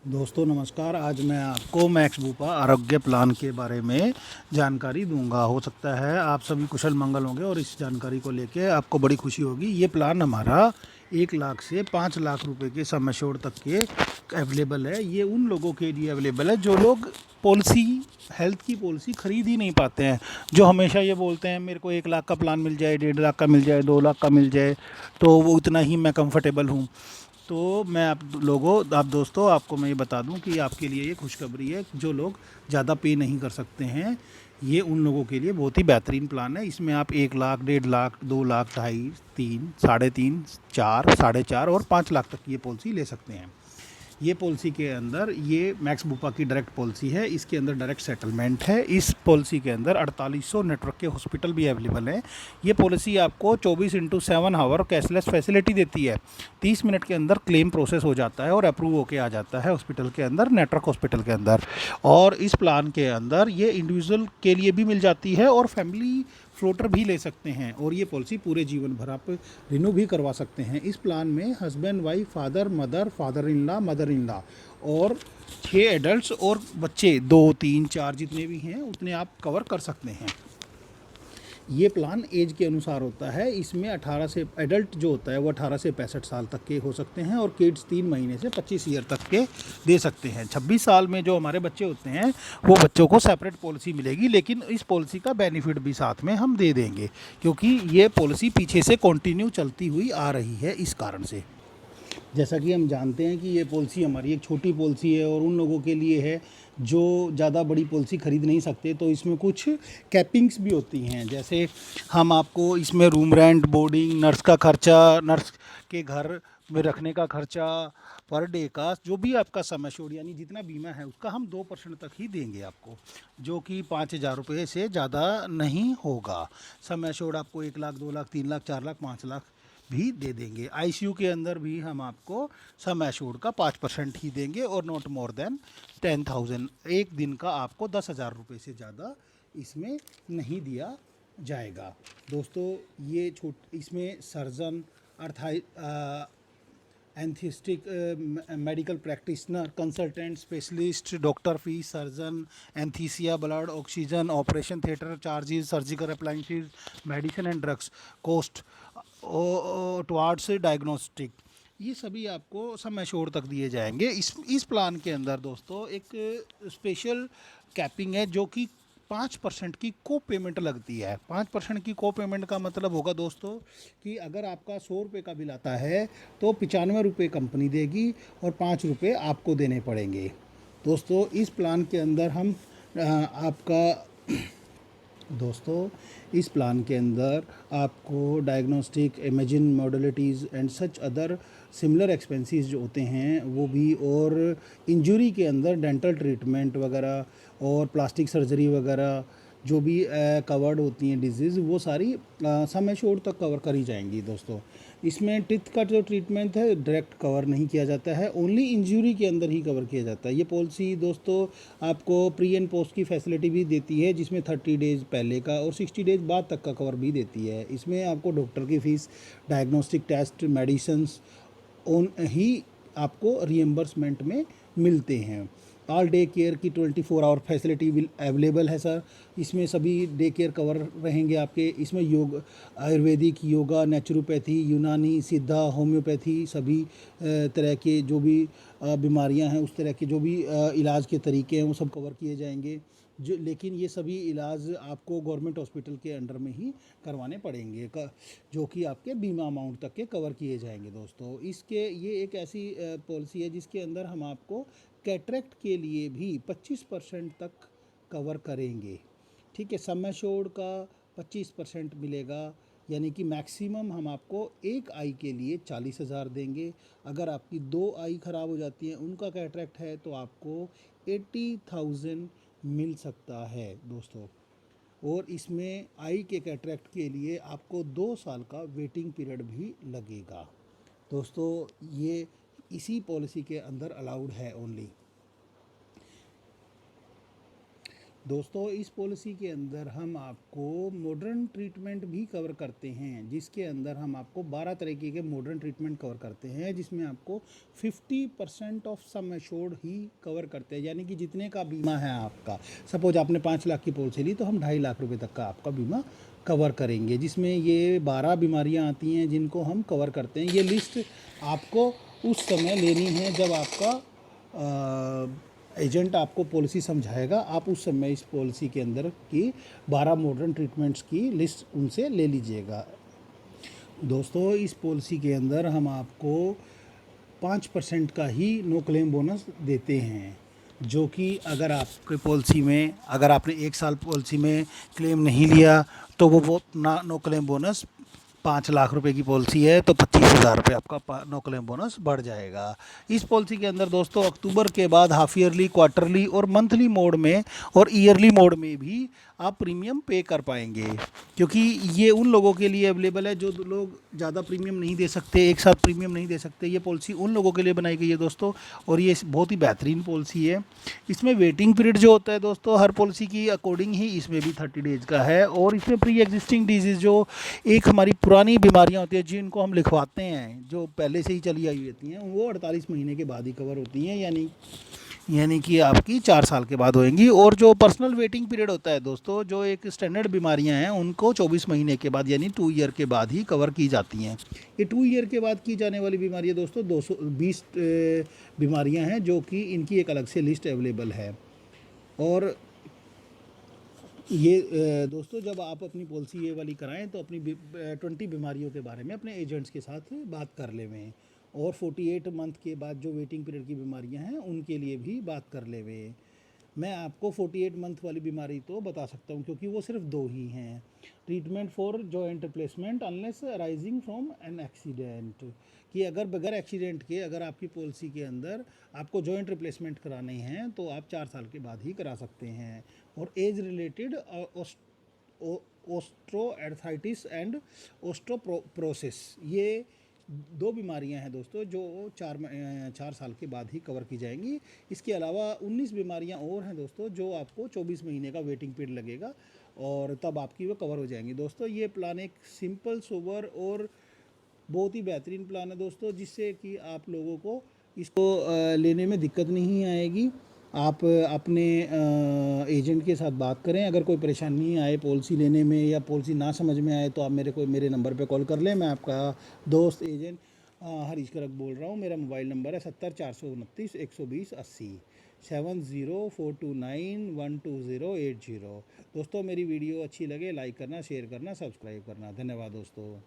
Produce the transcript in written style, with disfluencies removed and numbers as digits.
दोस्तों नमस्कार। आज मैं आपको मैक्स बूपा आरोग्य प्लान के बारे में जानकारी दूंगा। हो सकता है आप सभी कुशल मंगल होंगे और इस जानकारी को लेके आपको बड़ी खुशी होगी। ये प्लान हमारा 1 लाख से 5 लाख रुपए के सम एश्योर्ड तक के अवेलेबल है। ये उन लोगों के लिए अवेलेबल है जो लोग पॉलिसी हेल्थ की पॉलिसी खरीद ही नहीं पाते हैं, जो हमेशा ये बोलते हैं मेरे को 1 लाख का प्लान मिल जाए, 1.5 लाख का मिल जाए, 2 लाख का मिल जाए तो वो इतना ही मैं कंफर्टेबल हूँ। तो मैं आप दोस्तों आपको मैं ये बता दूं कि आपके लिए ये खुशखबरी है। जो लोग ज़्यादा पे नहीं कर सकते हैं, ये उन लोगों के लिए बहुत ही बेहतरीन प्लान है। इसमें आप 1 लाख, 1.5 लाख, 2 लाख, ढाई, तीन, 3.5, 4, 4.5 और 5 लाख तक की ये पॉलिसी ले सकते हैं। ये पॉलिसी के अंदर ये मैक्स बुपा की डायरेक्ट पॉलिसी है। इसके अंदर डायरेक्ट सेटलमेंट है। इस पॉलिसी के अंदर 4800 नेटवर्क के हॉस्पिटल भी अवेलेबल हैं। ये पॉलिसी आपको 24/7 कैशलेस फैसिलिटी देती है। 30 मिनट के अंदर क्लेम प्रोसेस हो जाता है और अप्रूव होके आ जाता है हॉस्पिटल के अंदर, नेटवर्क हॉस्पिटल के अंदर। और इस प्लान के अंदर ये इंडिविजुअल के लिए भी मिल जाती है और फैमिली फ्लोटर भी ले सकते हैं। और ये पॉलिसी पूरे जीवन भर आप रिन्यू भी करवा सकते हैं। इस प्लान में husband wife, father mother, father in law, mother in law और 6 एडल्ट्स और बच्चे 2 3 4 जितने भी हैं उतने आप कवर कर सकते हैं। ये प्लान एज के अनुसार होता है। इसमें 18 से एडल्ट जो होता है वो 18 से 65 साल तक के हो सकते हैं और किड्स 3 महीने से 25 ईयर तक के दे सकते हैं। 26 साल में जो हमारे बच्चे होते हैं वो बच्चों को सेपरेट पॉलिसी मिलेगी, लेकिन इस पॉलिसी का बेनिफिट भी साथ में हम दे देंगे, क्योंकि ये पॉलिसी पीछे से कंटिन्यू चलती हुई आ रही है। इस कारण से जैसा कि हम जानते हैं कि ये पॉलिसी हमारी एक छोटी पॉलिसी है और उन लोगों के लिए है जो ज़्यादा बड़ी पॉलिसी ख़रीद नहीं सकते, तो इसमें कुछ कैपिंग्स भी होती हैं। जैसे हम आपको इसमें रूम रेंट, बोर्डिंग, नर्स का खर्चा, नर्स के घर में रखने का खर्चा, पर डे का जो भी आपका सम एश्योर्ड यानी जितना बीमा है उसका हम 2% तक ही देंगे आपको, जो कि 5,000 रुपये से ज़्यादा नहीं होगा। सम एश्योर्ड आपको 1 लाख, 2 लाख, 3 लाख, 4 लाख, 5 लाख भी दे देंगे। आईसीयू के अंदर भी हम आपको सम एश्योर्ड का 5% ही देंगे और नॉट मोर देन 10,000। एक दिन का आपको 10,000 रुपये से ज़्यादा इसमें नहीं दिया जाएगा। दोस्तों ये छूट इसमें सर्जन, अर्थाई anaesthetist, medical practitioner, consultant, specialist, doctor fees, surgeon, anaesthesia, blood, oxygen, operation theatre charges, surgical appliances, medicine and drugs cost towards diagnostic, ये सभी आपको सम एश्योर तक दिए जाएंगे। इस प्लान के अंदर दोस्तों एक स्पेशल कैपिंग है जो कि 5% की को पेमेंट लगती है। 5% की को पेमेंट का मतलब होगा दोस्तों कि अगर आपका 100 रुपये का बिल आता है तो 95 रुपये कंपनी देगी और 5 रुपये आपको देने पड़ेंगे। दोस्तों इस प्लान के अंदर हम आपका दोस्तों इस प्लान के अंदर आपको diagnostic, imagine modalities and such other similar expenses जो होते हैं वो भी, और इंजरी के अंदर डेंटल ट्रीटमेंट वगैरह और प्लास्टिक सर्जरी वगैरह जो भी कवर्ड होती हैं डिजीज़, वो सारी सम एश्योर्ड तक कवर करी जाएंगी। दोस्तों इसमें टिथ का जो ट्रीटमेंट है डायरेक्ट कवर नहीं किया जाता है, ओनली इंजरी के अंदर ही कवर किया जाता है। ये पॉलिसी दोस्तों आपको प्री एंड पोस्ट की फैसिलिटी भी देती है, जिसमें 30 डेज़ पहले का और 60 डेज़ बाद तक का कवर भी देती है। इसमें आपको डॉक्टर की fees, diagnostic test, medicines on ही आपको रियम्बर्समेंट में मिलते हैं। ऑल डे केयर की 24 आवर फैसिलिटी विल अवेलेबल है सर। इसमें सभी डे केयर कवर रहेंगे आपके। इसमें योग, आयुर्वेदिक, योगा, नेचुरोपैथी, यूनानी, सिद्धा, होम्योपैथी, सभी तरह के जो भी बीमारियां हैं उस तरह के जो भी इलाज के तरीके हैं वो सब कवर किए जाएंगे। जो लेकिन ये सभी इलाज आपको गवर्नमेंट हॉस्पिटल के अंडर में ही करवाने पड़ेंगे, जो कि आपके बीमा अमाउंट तक के कवर किए जाएंगे। दोस्तों इसके ये एक ऐसी पॉलिसी है जिसके अंदर हम आपको कैटरेक्ट के लिए भी 25% तक कवर करेंगे। ठीक है, सम एश्योर्ड का 25% मिलेगा, यानी कि मैक्सिमम हम आपको एक आई के लिए 40,000 देंगे। अगर आपकी 2 आई ख़राब हो जाती हैं, उनका कैटरेक्ट है, तो आपको 80,000 मिल सकता है दोस्तों। और इसमें आई के कैटरेक्ट के लिए आपको 2 साल का वेटिंग पीरियड भी लगेगा। दोस्तों ये इसी पॉलिसी के अंदर अलाउड है ओनली। दोस्तों इस पॉलिसी के अंदर हम आपको मॉडर्न ट्रीटमेंट भी कवर करते हैं, जिसके अंदर हम आपको 12 तरीके के मॉडर्न ट्रीटमेंट कवर करते हैं, जिसमें आपको 50% of sum assured he cover करते हैं। यानी कि जितने का बीमा है आपका, सपोज आपने 5 लाख की पॉलिसी ली तो हम 2.5 लाख रुपए तक का आपका बीमा कवर करेंगे, जिसमें ये 12 बीमारियां आती हैं जिनको हम कवर करते हैं। ये लिस्ट आपको उस समय लेनी है जब आपका एजेंट आपको पॉलिसी समझाएगा, आप उस समय इस पॉलिसी के अंदर की 12 मॉडर्न ट्रीटमेंट्स की लिस्ट उनसे ले लीजिएगा। दोस्तों इस पॉलिसी के अंदर हम आपको 5% का ही नो क्लेम बोनस देते हैं, जो कि अगर आपके पॉलिसी में, अगर आपने 1 साल पॉलिसी में क्लेम नहीं लिया तो वो ना नो क्लेम बोनस 5 लाख रुपए की पॉलिसी है तो 25,000 रुपये आपका नो क्लेम बोनस बढ़ जाएगा। इस पॉलिसी के अंदर दोस्तों अक्टूबर के बाद हाफ ईयरली, क्वार्टरली और मंथली मोड में और ईयरली मोड में भी आप प्रीमियम पे कर पाएंगे, क्योंकि ये उन लोगों के लिए अवेलेबल है जो लोग ज़्यादा प्रीमियम नहीं दे सकते, एक साथ प्रीमियम नहीं दे सकते। ये पॉलिसी उन लोगों के लिए बनाई गई है दोस्तों, और ये बहुत ही बेहतरीन पॉलिसी है। इसमें वेटिंग पीरियड जो होता है दोस्तों हर पॉलिसी की अकॉर्डिंग ही इसमें भी 30 डेज का है, और इसमें प्री एग्जिस्टिंग डिजीज़ जो एक हमारी पुरानी बीमारियां होती हैं जिनको हम लिखवाते हैं, जो पहले से ही चली आई होती हैं, वो 48 महीने के बाद ही कवर होती हैं, यानी कि आपकी 4 साल के बाद होएंगी। और जो पर्सनल वेटिंग पीरियड होता है दोस्तों, जो एक स्टैंडर्ड बीमारियां हैं उनको 24 महीने के बाद यानी 2 ईयर के बाद ही कवर की जाती हैं। ये 2 ईयर के बाद की जाने वाली बीमारियां दोस्तों 220 बीमारियां हैं, जो कि इनकी एक अलग से लिस्ट अवेलेबल है। और ये दोस्तों जब आप अपनी पॉलिसी ये वाली कराएं तो अपनी 20 बीमारियों के बारे में अपने एजेंट्स के साथ बात कर लेवें, और 48 मंथ के बाद जो वेटिंग पीरियड की बीमारियां हैं उनके लिए भी बात कर लेवें। मैं आपको 48 मंथ वाली बीमारी तो बता सकता हूँ, क्योंकि वो सिर्फ 2 ही हैं। Treatment for joint replacement unless arising from an accident, कि अगर बगैर एक्सीडेंट के अगर आपकी पॉलिसी के अंदर आपको जॉइंट रिप्लेसमेंट कराने हैं तो आप 4 साल के बाद ही करा सकते हैं। और एज रिलेटेड ओस्ट्रोआर्थराइटिस एंड ओस्टोप्रोसिस, ये 2 बीमारियां हैं दोस्तों जो 4 साल के बाद ही कवर की जाएंगी। इसके अलावा 19 बीमारियां और हैं दोस्तों जो आपको 24 महीने का वेटिंग पीरियड लगेगा, और तब आपकी वो कवर हो जाएंगी। दोस्तों ये प्लान एक सिंपल, सोबर और बहुत ही बेहतरीन प्लान है दोस्तों, जिससे कि आप लोगों को इसको लेने में दिक्कत नहीं आएगी। आप अपने एजेंट के साथ बात करें, अगर कोई परेशानी आए पॉलिसी लेने में या पॉलिसी ना समझ में आए तो आप मेरे नंबर पे कॉल कर लें। मैं आपका दोस्त एजेंट हरीश करक बोल रहा हूँ। मेरा मोबाइल नंबर है 70 429 120 80, 7042912080। दोस्तों मेरी वीडियो अच्छी लगे लाइक करना, शेयर करना, सब्सक्राइब करना। धन्यवाद दोस्तों।